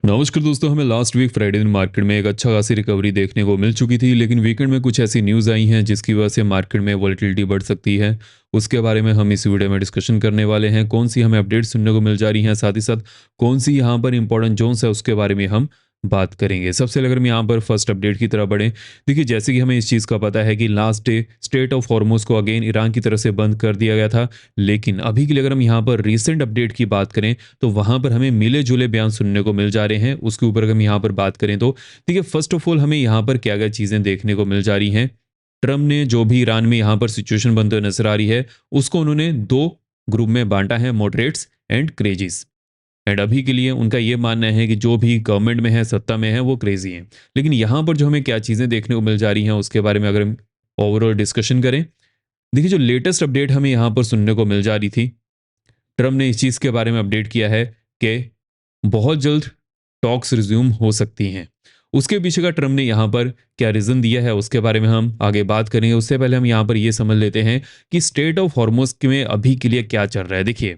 नमस्कार दोस्तों, हमें लास्ट वीक फ्राइडे दिन मार्केट में एक अच्छा खासी रिकवरी देखने को मिल चुकी थी, लेकिन वीकेंड में कुछ ऐसी न्यूज़ आई हैं जिसकी वजह से मार्केट में वॉलेटिलिटी बढ़ सकती है। उसके बारे में हम इस वीडियो में डिस्कशन करने वाले हैं। कौन सी हमें अपडेट सुनने को मिल जा रही हैं, साथ ही साथ कौन सी यहाँ पर इंपॉर्टेंट जोन्स है उसके बारे में हम बात करेंगे। सबसे पहले अगर हम यहाँ पर फर्स्ट अपडेट की तरफ बढ़ें, देखिए जैसे कि हमें इस चीज़ का पता है कि last day straight of Hormuz को अगेन ईरान की तरफ से बंद कर दिया गया था। लेकिन अभी के लिए अगर हम यहाँ पर रीसेंट अपडेट की बात करें तो वहाँ पर हमें मिले-जुले बयान सुनने को मिल जा रहे हैं। उसके ऊपर अगर हम यहाँ पर बात करें तो देखिए फर्स्ट ऑफ ऑल हमें यहाँ पर क्या-क्या चीज़ें देखने को मिल जा रही हैं। ट्रम्प ने जो भी ईरान में यहाँ पर सिचुएशन बनते हुए नज़र आ रही है, उसको उन्होंने 2 ग्रुप में बाँटा है, मॉडरेट्स एंड क्रेज़ीज़। एंड अभी के लिए उनका ये मानना है कि जो भी गवर्नमेंट में है, सत्ता में है, वो क्रेज़ी हैं। लेकिन यहाँ पर जो हमें क्या चीज़ें देखने को मिल जा रही हैं, उसके बारे में अगर हम ओवरऑल डिस्कशन करें, देखिए जो लेटेस्ट अपडेट हमें यहाँ पर सुनने को मिल जा रही थी, ट्रम्प ने इस चीज़ के बारे में अपडेट किया है कि बहुत जल्द टॉक्स रिज्यूम हो सकती हैं। उसके पीछे का ट्रम्प ने यहाँ पर क्या रीज़न दिया है उसके बारे में हम आगे बात करेंगे। उससे पहले हम यहाँ पर ये समझ लेते हैं कि स्टेट ऑफ हॉर्मुज़ में अभी के लिए क्या चल रहा है। देखिए,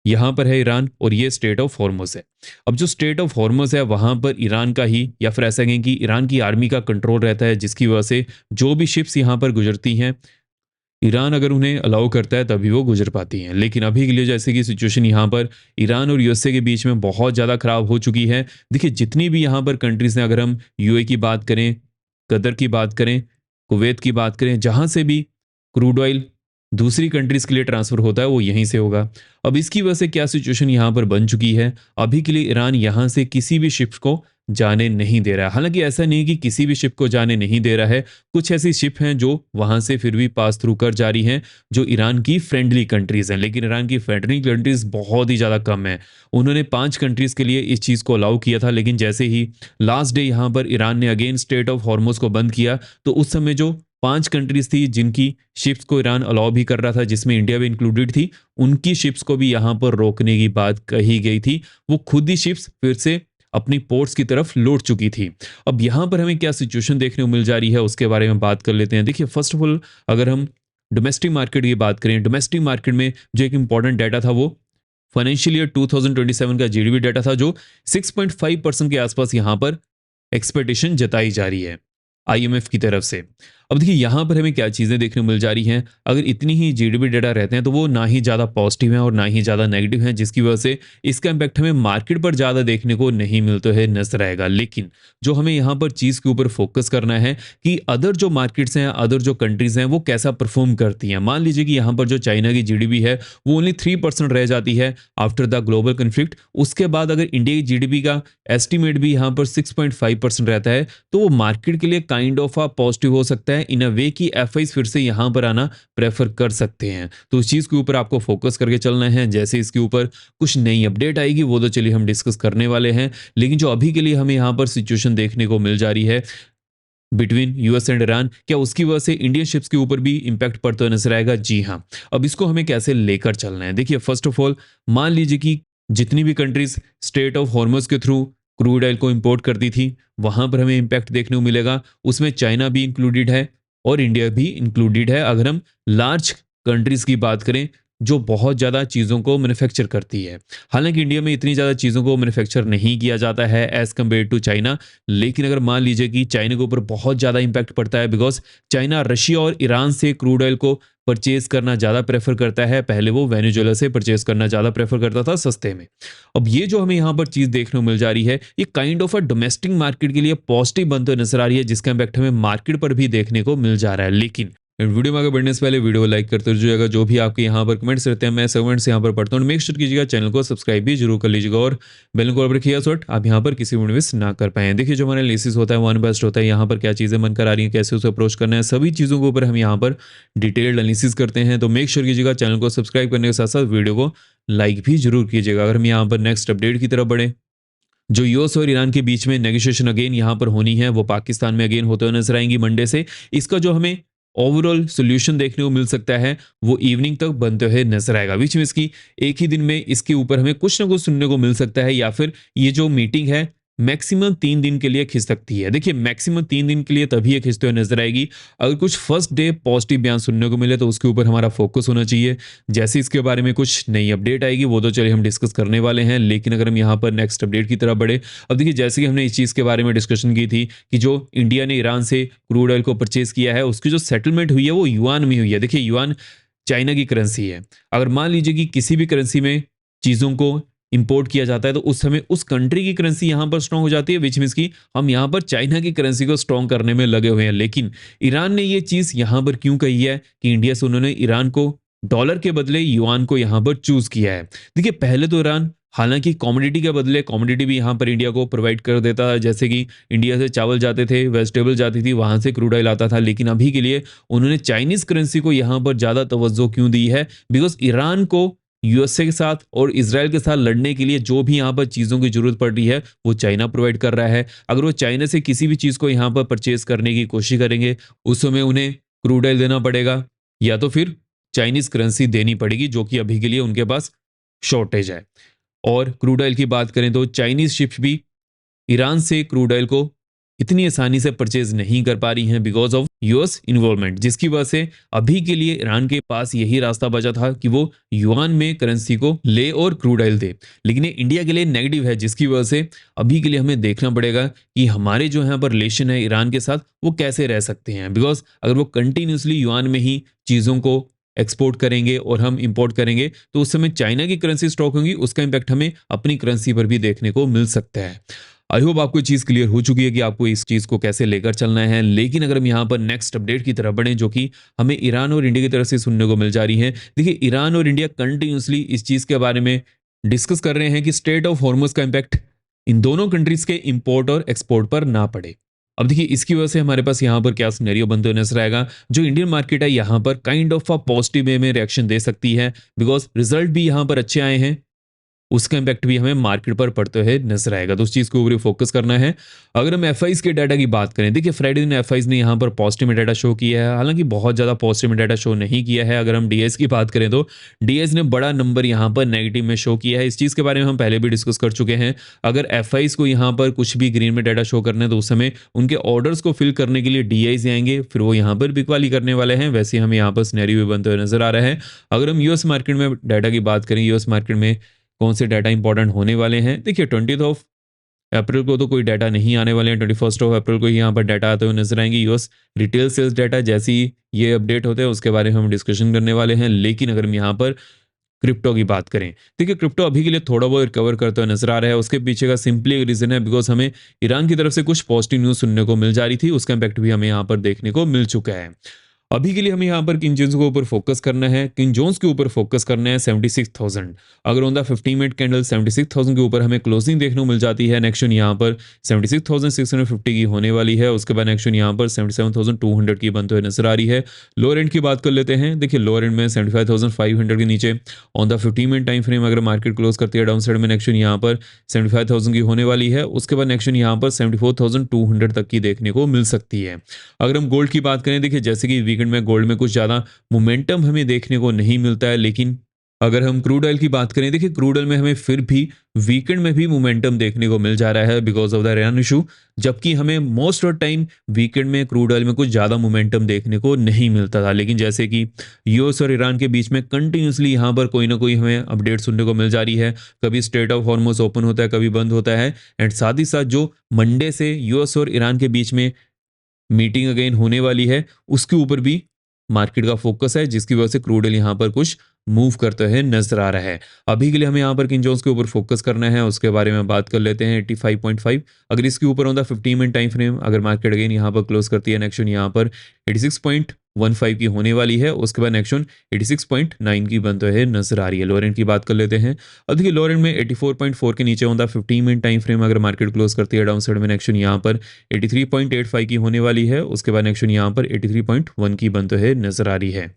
यहाँ पर है ईरान और ये स्टेट ऑफ हॉर्मुज़ है। अब जो स्टेट ऑफ हॉर्मुज़ है वहाँ पर ईरान का ही या फिर ऐसा कहें कि ईरान की आर्मी का कंट्रोल रहता है, जिसकी वजह से जो भी शिप्स यहाँ पर गुजरती हैं, ईरान अगर उन्हें अलाउ करता है तभी वो गुजर पाती हैं। लेकिन अभी के लिए जैसे कि सिचुएशन यहाँ पर ईरान और यूएसए के बीच में बहुत ज़्यादा खराब हो चुकी है। देखिए जितनी भी यहाँ पर कंट्रीज़ हैं, अगर हम यूएई की बात करें, कतर की बात करें, कुवैत की बात करें, जहाँ से भी क्रूड ऑयल दूसरी कंट्रीज़ के लिए ट्रांसफ़र होता है वो यहीं से होगा। अब इसकी वजह से क्या सिचुएशन यहाँ पर बन चुकी है, अभी के लिए ईरान यहाँ से किसी भी शिप को जाने नहीं दे रहा है। हालाँकि ऐसा नहीं कि किसी भी शिप को जाने नहीं दे रहा है, कुछ ऐसी शिप हैं जो वहाँ से फिर भी पास थ्रू कर जा रही हैं, जो ईरान की फ्रेंडली कंट्रीज़ हैं। लेकिन ईरान की फ्रेंडली कंट्रीज़ बहुत ही ज़्यादा कम हैं। उन्होंने 5 कंट्रीज़ के लिए इस चीज़ को अलाउ किया था, लेकिन जैसे ही लास्ट डे यहाँ पर ईरान ने अगेन स्ट्रेट ऑफ हॉर्मुज़ को बंद किया, तो उस समय जो 5 कंट्रीज़ थी जिनकी शिप्स को ईरान अलाउ भी कर रहा था, जिसमें इंडिया भी इंक्लूडेड थी, उनकी शिप्स को भी यहाँ पर रोकने की बात कही गई थी। वो खुद ही शिप्स फिर से अपनी पोर्ट्स की तरफ लौट चुकी थी। अब यहाँ पर हमें क्या सिचुएशन देखने को मिल जा रही है उसके बारे में बात कर लेते हैं। देखिए फर्स्ट ऑफ ऑल अगर हम डोमेस्टिक मार्केट की बात करें, डोमेस्टिक मार्केट में जो एक इंपॉर्टेंट डाटा था वो फाइनेंशियल ईयर 2027 का जीडीपी डाटा था, जो 6.5% के आसपास यहाँ पर एक्सपेक्टेशन जताई जा रही है आईएमएफ की तरफ से। अब देखिए यहाँ पर हमें क्या चीज़ें देखने को मिल जा रही हैं, अगर इतनी ही जीडीपी डेटा रहते हैं तो वो ना ही ज़्यादा पॉजिटिव हैं और ना ही ज़्यादा नेगेटिव हैं, जिसकी वजह से इसका इम्पैक्ट हमें मार्केट पर ज़्यादा देखने को नहीं मिलता है, नजर आएगा। लेकिन जो हमें यहाँ पर चीज़ के ऊपर फोकस करना है कि अदर जो मार्केट्स हैं, अदर जो कंट्रीज़ हैं, वो कैसा परफॉर्म करती हैं। मान लीजिए कि यहाँ पर जो चाइना की जीडीपी है वो ओनली 3% रह जाती है आफ्टर द ग्लोबल कन्फ्लिक्ट। उसके बाद अगर इंडिया की जीडीपी का एस्टिमेट भी यहाँ पर 6.5% रहता है, तो वो मार्केट के लिए काइंड ऑफ पॉजिटिव हो सकता है इन अ वे कि एफआईज फिर से यहाँ पर आना प्रेफर कर सकते हैं। तो इस चीज़ के ऊपर आपको फोकस करके चलना है। जैसे इसके ऊपर कुछ नई अपडेट आएगी वो तो चलिए हम डिस्कस करने वाले हैं, लेकिन जो अभी के लिए हमें यहाँ पर सिचुएशन देखने को मिल जा रही है बिटवीन यूएस एंड ईरान, क्या उसकी वजह से इंडियन शिप्स के ऊपर भी इंपैक्ट पड़ता हुआ नजर आएगा? जी हाँ। अब इसको हमें कैसे लेकर चलना है, देखिए फर्स्ट ऑफ ऑल मान लीजिए कि जितनी भी कंट्रीज स्ट्रेट ऑफ हॉर्मुज के थ्रू क्रूड ऑयल को इंपोर्ट करती थी, वहां पर हमें इंपैक्ट देखने को मिलेगा। उसमें चाइना भी इंक्लूडेड है और इंडिया भी इंक्लूडेड है। अगर हम लार्ज कंट्रीज की बात करें जो बहुत ज़्यादा चीज़ों को मैन्युफैक्चर करती है, हालांकि इंडिया में इतनी ज़्यादा चीज़ों को मैन्युफैक्चर नहीं किया जाता है एज़ कम्पेयर टू चाइना। लेकिन अगर मान लीजिए कि चाइना के ऊपर बहुत ज़्यादा इंपैक्ट पड़ता है, बिकॉज चाइना रशिया और ईरान से क्रूड ऑयल को परचेज करना ज़्यादा प्रेफर करता है। पहले वो वेनेजुएला से परचेज करना ज़्यादा प्रेफर करता था सस्ते में। अब ये जो हमें यहाँ पर चीज़ देखने को मिल जा रही है, ये kind of a domestic market के लिए पॉजिटिव बनते हुए नजर आ रही है, जिसका इम्पैक्ट हमें मार्केट पर भी देखने को मिल जा रहा है। लेकिन वीडियो में आगे बढ़ने से पहले वीडियो को लाइक करते रहिएगा। जो भी आपके यहाँ पर कमेंट्स रहते हैं मैं कमेंट्स यहाँ पर पढ़ता हूँ। मेक श्योर कीजिएगा चैनल को सब्सक्राइब भी जरूर कर लीजिएगा और बेल को रखिएगा सो आप यहाँ पर किसी भी मिस ना कर पाएं। देखिए जो हमारा एनालिसिस होता है वन बेस्ट होता है, यहाँ पर क्या चीज़ें बनकर आ रही हैं, कैसे उसे अप्रोच करना है, सभी चीज़ों के ऊपर हम यहाँ पर डिटेल्ड एनालिसिस करते हैं। तो मेक श्योर कीजिएगा चैनल को सब्सक्राइब करने के साथ साथ वीडियो को लाइक भी जरूर कीजिएगा। अगर हम यहाँ पर नेक्स्ट अपडेट की तरफ बढ़े, जो यूएस और ईरान के बीच में नेगोशिएशन अगेन यहाँ पर होनी है, वो पाकिस्तान में अगेन होते हुए नजर आएंगी मंडे से। इसका जो हमें ओवरऑल सोल्यूशन देखने को मिल सकता है वो इवनिंग तक बनते हुए नजर आएगा, विच मीन्स की एक ही दिन में इसके ऊपर हमें कुछ ना कुछ सुनने को मिल सकता है, या फिर ये जो मीटिंग है मैक्सिमम 3 दिन के लिए खिंच सकती है। देखिए मैक्सिमम 3 दिन के लिए तभी ये खिंचते हुए नजर आएगी अगर कुछ फर्स्ट डे पॉजिटिव बयान सुनने को मिले, तो उसके ऊपर हमारा फोकस होना चाहिए। जैसे इसके बारे में कुछ नई अपडेट आएगी वो तो चलिए हम डिस्कस करने वाले हैं, लेकिन अगर हम यहाँ पर नेक्स्ट अपडेट की तरफ बढ़े, अब देखिए जैसे कि हमने इस चीज़ के बारे में डिस्कशन की थी कि जो इंडिया ने ईरान से क्रूड ऑयल को परचेज किया है उसकी जो सेटलमेंट हुई है वो युआन में हुई है। देखिए युआन चाइना की करेंसी है। अगर मान लीजिए कि किसी भी करेंसी में चीज़ों को इंपोर्ट किया जाता है तो उस समय उस कंट्री की करेंसी यहाँ पर स्ट्रांग हो जाती है, विच मीन्स कि हम यहाँ पर चाइना की करेंसी को स्ट्रांग करने में लगे हुए हैं। लेकिन ईरान ने ये चीज़ यहाँ पर क्यों कही है कि इंडिया से उन्होंने ईरान को डॉलर के बदले युआन को यहाँ पर चूज किया है। देखिए पहले तो ईरान हालांकि कमोडिटी के बदले कमोडिटी भी यहाँ पर इंडिया को प्रोवाइड कर देता है, जैसे कि इंडिया से चावल जाते थे, वेजिटेबल जाती थी, वहां से क्रूड ऑयल आता था। लेकिन अभी के लिए उन्होंने चाइनीज करेंसी को यहाँ पर ज्यादा तवज्जो क्यों दी है? बिकॉज ईरान को यूएसए के साथ और इसराइल के साथ लड़ने के लिए जो भी यहाँ पर चीज़ों की जरूरत पड़ रही है वो चाइना प्रोवाइड कर रहा है। अगर वो चाइना से किसी भी चीज़ को यहाँ पर परचेज करने की कोशिश करेंगे उस समय उन्हें क्रूड ऑयल देना पड़ेगा या तो फिर चाइनीज करेंसी देनी पड़ेगी, जो कि अभी के लिए उनके पास शॉर्टेज है। और क्रूड ऑयल की बात करें तो चाइनीज शिप्स भी ईरान से क्रूड ऑयल को इतनी आसानी से परचेज नहीं कर पा रही हैं बिकॉज ऑफ यूएस इन्वॉल्वमेंट, जिसकी वजह से अभी के लिए ईरान के पास यही रास्ता बचा था कि वो युआन में करेंसी को ले और क्रूड ऑयल दे। लेकिन ये इंडिया के लिए नेगेटिव है, जिसकी वजह से अभी के लिए हमें देखना पड़ेगा कि हमारे जो यहाँ पर रिलेशन है ईरान के साथ वो कैसे रह सकते हैं। बिकॉज अगर वो कंटिन्यूसली युआन में ही चीज़ों को एक्सपोर्ट करेंगे और हम इंपोर्ट करेंगे तो उस समय चाइना की करेंसी स्टॉक होगी, उसका इंपैक्ट हमें अपनी करेंसी पर भी देखने को मिल सकता है। आई होप आपको चीज़ क्लियर हो चुकी है कि आपको इस चीज़ को कैसे लेकर चलना है। लेकिन अगर हम यहाँ पर नेक्स्ट अपडेट की तरफ बढ़ें जो कि हमें ईरान और इंडिया की तरफ से सुनने को मिल जा रही है। देखिए ईरान और इंडिया कंटिन्यूसली इस चीज़ के बारे में डिस्कस कर रहे हैं कि स्ट्रेट ऑफ हॉर्मुज का इंपैक्ट इन दोनों कंट्रीज के इंपोर्ट और एक्सपोर्ट पर ना पड़े। अब देखिए इसकी वजह से हमारे पास यहाँ पर क्या सिनेरियो बनते हुए नजर आएगा। जो इंडियन मार्केट है यहाँ पर kind of a positive way में रिएक्शन दे सकती है बिकॉज रिजल्ट भी यहाँ पर अच्छे आए हैं, उसका इंपैक्ट भी हमें मार्केट पर पड़ते हुए नजर आएगा। तो उस चीज़ के ऊपर फोकस करना है। अगर हम एफआईज के डाटा की बात करें, देखिए फ्राइडे दिन एफआईज ने यहाँ पर पॉजिटिव में डाटा शो किया है, हालांकि बहुत ज़्यादा पॉजिटिव में डाटा शो नहीं किया है। अगर हम डीएस की बात करें तो डीएस ने बड़ा नंबर यहाँ पर नेगेटिव में शो किया है। इस चीज़ के बारे में हम पहले भी डिस्कस कर चुके हैं। अगर एफआईज को यहाँ पर कुछ भी ग्रीन में डाटा शो करना है तो उस समय उनके ऑर्डर्स को फिल करने के लिए डीआईज आएंगे, फिर वो यहाँ पर बिकवाली करने वाले हैं। वैसे ही हमें यहाँ पर सिनेरियो भी बनते हुए नजर आ रहा है। अगर हम यूएस मार्केट में डाटा की बात करें, यूएस मार्केट में कौन से डाटा इंपॉर्टेंट होने वाले हैं? देखिए 20 ऑफ अप्रैल को तो कोई डाटा नहीं आने वाले हैं, 21 ऑफ अप्रैल को ही यहाँ पर डाटा आते हुए नजर आएंगे। यूएस रिटेल सेल्स डाटा जैसे ही ये अपडेट होते हैं उसके बारे में हम डिस्कशन करने वाले हैं। लेकिन अगर हम यहाँ पर क्रिप्टो की बात करें, देखिए क्रिप्टो अभी के लिए थोड़ा बहुत रिकवर करते हुए नजर आ रहा है। उसके पीछे का सिंपली एक रीजन है बिकॉज हमें ईरान की तरफ से कुछ पॉजिटिव न्यूज सुनने को मिल जा रही थी, उसका इंपैक्ट भी हमें यहाँ पर देखने को मिल चुका है। अभी के लिए हमें यहाँ पर किन जोन्स के ऊपर फोकस करना है, किन जोन्स के ऊपर फोकस करना है 76,000। अगर ऑन द 15 मिनट कैंडल 76,000 के ऊपर हमें क्लोजिंग देखने को मिल जाती है, नेक्स्ट यहाँ पर 76,650 की होने वाली है। उसके बाद नेक्स्ट यहाँ पर 77,200 की बनते हुए नजर आ रही है। लोअर एंड की बात कर लेते हैं। देखिए लोअर एंड में 75,500 के नीचे on the 15 minute time frame अगर मार्केट क्लोज करती है डाउन साइड में नेक्स्ट यहाँ पर 75,000 की होने वाली है। उसके बाद नेक्स्ट यहाँ पर 74,200 तक की देखने को मिल सकती है। अगर हम गोल्ड की बात करें, देखिए जैसे कि वीकेंड में गोल्ड में कुछ ज़्यादा मोमेंटम हमें देखने को नहीं मिलता है। लेकिन अगर हम क्रूड ऑयल की बात करें, देखिए क्रूड ऑयल में हमें फिर भी वीकेंड में भी मोमेंटम देखने को मिल जा रहा है because of the Iran issue, जबकि हमें मोस्ट ऑफ टाइम वीकेंड में क्रूड ऑयल में कुछ ज़्यादा मोमेंटम देखने को नहीं मिलता था। लेकिन जैसे कि यूएस और ईरान के बीच में कंटिन्यूसली यहाँ पर कोई ना कोई हमें अपडेट सुनने को मिल जा रही है। कभी स्ट्रेट ऑफ हॉर्मुज ओपन होता है, कभी बंद होता है। एंड साथ ही साथ जो मंडे से यूएस और ईरान के बीच में मीटिंग अगेन होने वाली है उसके ऊपर भी मार्केट का फोकस है, जिसकी वजह से क्रूड ऑयल यहाँ पर कुछ मूव करते हुए नजर आ रहा है। अभी के लिए हमें यहाँ पर किन जोन्स के ऊपर फोकस करना है उसके बारे में बात कर लेते हैं। 85.5 अगर इसके ऊपर होता 15 मिनट टाइम फ्रेम अगर मार्केट अगेन यहाँ पर क्लोज करती है, नेक्स्ट यहाँ पर 86.15 की होने वाली है। उसके बाद नेक्स्ट 86.9 की बनते हुए नजर आ रही है। लोअर एंड की बात कर लेते हैं। अब देखिए लोअर एंड में 84.4 के नीचे होता 15 मिनट टाइम फ्रेम अगर मार्केट क्लोज करती है डाउन साइड में नेक्स्ट यहाँ पर 83.85 की होने वाली है। उसके बाद नेक्स्ट यहाँ पर 83.1 की बनते हुए नजर आ रही है।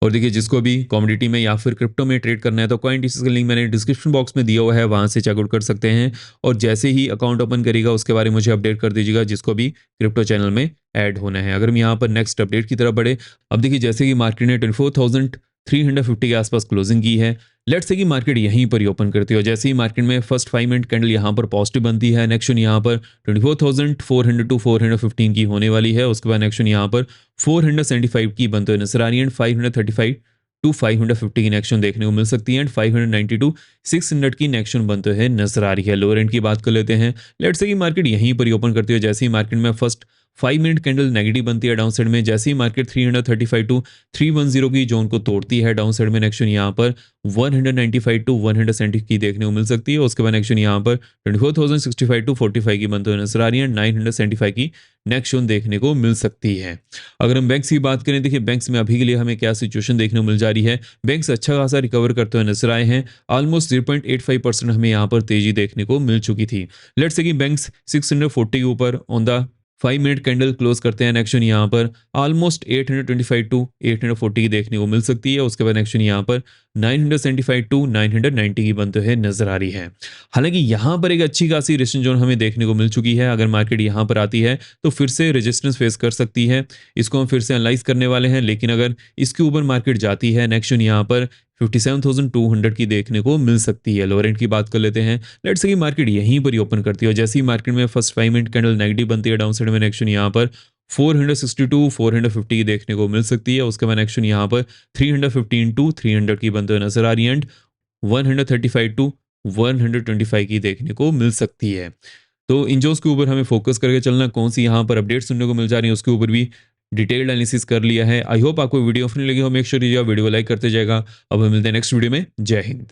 और देखिए जिसको भी कमोडिटी में या फिर क्रिप्टो में ट्रेड करना है तो कॉइनडिस्कस का लिंक मैंने डिस्क्रिप्शन बॉक्स में दिया हुआ है, वहां से चेकआउट कर सकते हैं। और जैसे ही अकाउंट ओपन करेगा उसके बारे में मुझे अपडेट कर दीजिएगा जिसको भी क्रिप्टो चैनल में ऐड होना है। अगर हम यहाँ पर नेक्स्ट अपडेट की तरफ बढ़े, अब देखिए जैसे कि मार्केट ने 24,350 के आसपास क्लोजिंग की है, लेट्स से कि मार्केट यहीं पर ही ओपन करती है और जैसे ही मार्केट में फर्स्ट 5 मिनट कैंडल यहाँ पर पॉजिटिव बनती है, नेक्स्ट वन यहाँ पर 24,400 टू 415 की होने वाली है। उसके बाद नेक्स्ट वन यहाँ पर 475 की बनते हुए नजर आ रही है एंड 535 टू 550 की नेक्स्ट वन देखने को मिल सकती है एंड 590 टू 600 की नेक्स्ट वन बनते हुए नजर आ रही है। लोअर एंड की बात कर लेते हैं। लेट्स से कि मार्केट यहीं पर ही ओपन करती है, जैसे ही मार्केट में फर्स्ट 5 मिनट कैंडल नेगेटिव बनती है डाउन साइड में, जैसे ही मार्केट 335 टू 310 की जोन को तोड़ती है डाउन साइड में, नेक्स्ट यहाँ पर 195 टू 170 की देखने को मिल सकती है। उसके बाद नेक्स्ट यहाँ पर 24,065 टू 45 की बनते हुए नजर आ रही है, 975 की नेक्स्ट देखने को मिल सकती है। अगर हम बैंक्स की बात करें, देखिए बैंक्स में अभी के लिए हमें क्या सिचुएशन देखने को मिल जा रही है। बैंक्स अच्छा खासा रिकवर करते हुए नजर आए हैं, ऑलमोस्ट 0.85% हमें यहाँ पर तेजी देखने को मिल चुकी थी। लेट्स से कि बैंक्स 640 के ऊपर on the 5 minute candle close करते हैं, नेक्स्ट यहाँ पर ऑलमोस्ट 825 टू 840 की देखने को मिल सकती है। उसके बाद नेक्स्ट यहाँ पर 975 टू 990 की बनते हुए नजर आ रही है। हालांकि यहाँ पर एक अच्छी खासी रेजिस्टेंस जोन हमें देखने को मिल चुकी है। अगर मार्केट यहाँ पर आती है तो फिर से रेजिस्टेंस फेस कर सकती है, इसको हम फिर से एनालाइज करने वाले हैं। लेकिन अगर इसके ऊपर मार्केट जाती है, नेक्स्ट यहाँ पर 57,200 की देखने को मिल सकती है। लोअर एंड की बात कर लेते हैं। लेट्स से कि मार्केट यहीं पर ही ओपन करती है और जैसे ही मार्केट में फर्स्ट 5 मिनट कैंडल नेगेटिव बनती है डाउन साइड में, नेक्स्ट यहाँ पर 462 450 की देखने को मिल सकती है। उसके बाद नेक्स्ट यहाँ पर 315 टू 300 की बनते हुए नजर आ रही है एंड 135 टू 125 की देखने को मिल सकती है। तो इन जोस के ऊपर हमें फोकस करके चलना, कौन सी यहाँ पर अपडेट सुनने को मिल जा रही है उसके ऊपर भी डिटेल्ड एनालिसिस कर लिया है। आई होप आपको वीडियो फ्रेंडली लगी हो। मेक श्योर वीडियो लाइक करते जाएगा। अब हम मिलते हैं नेक्स्ट वीडियो में। जय हिंद।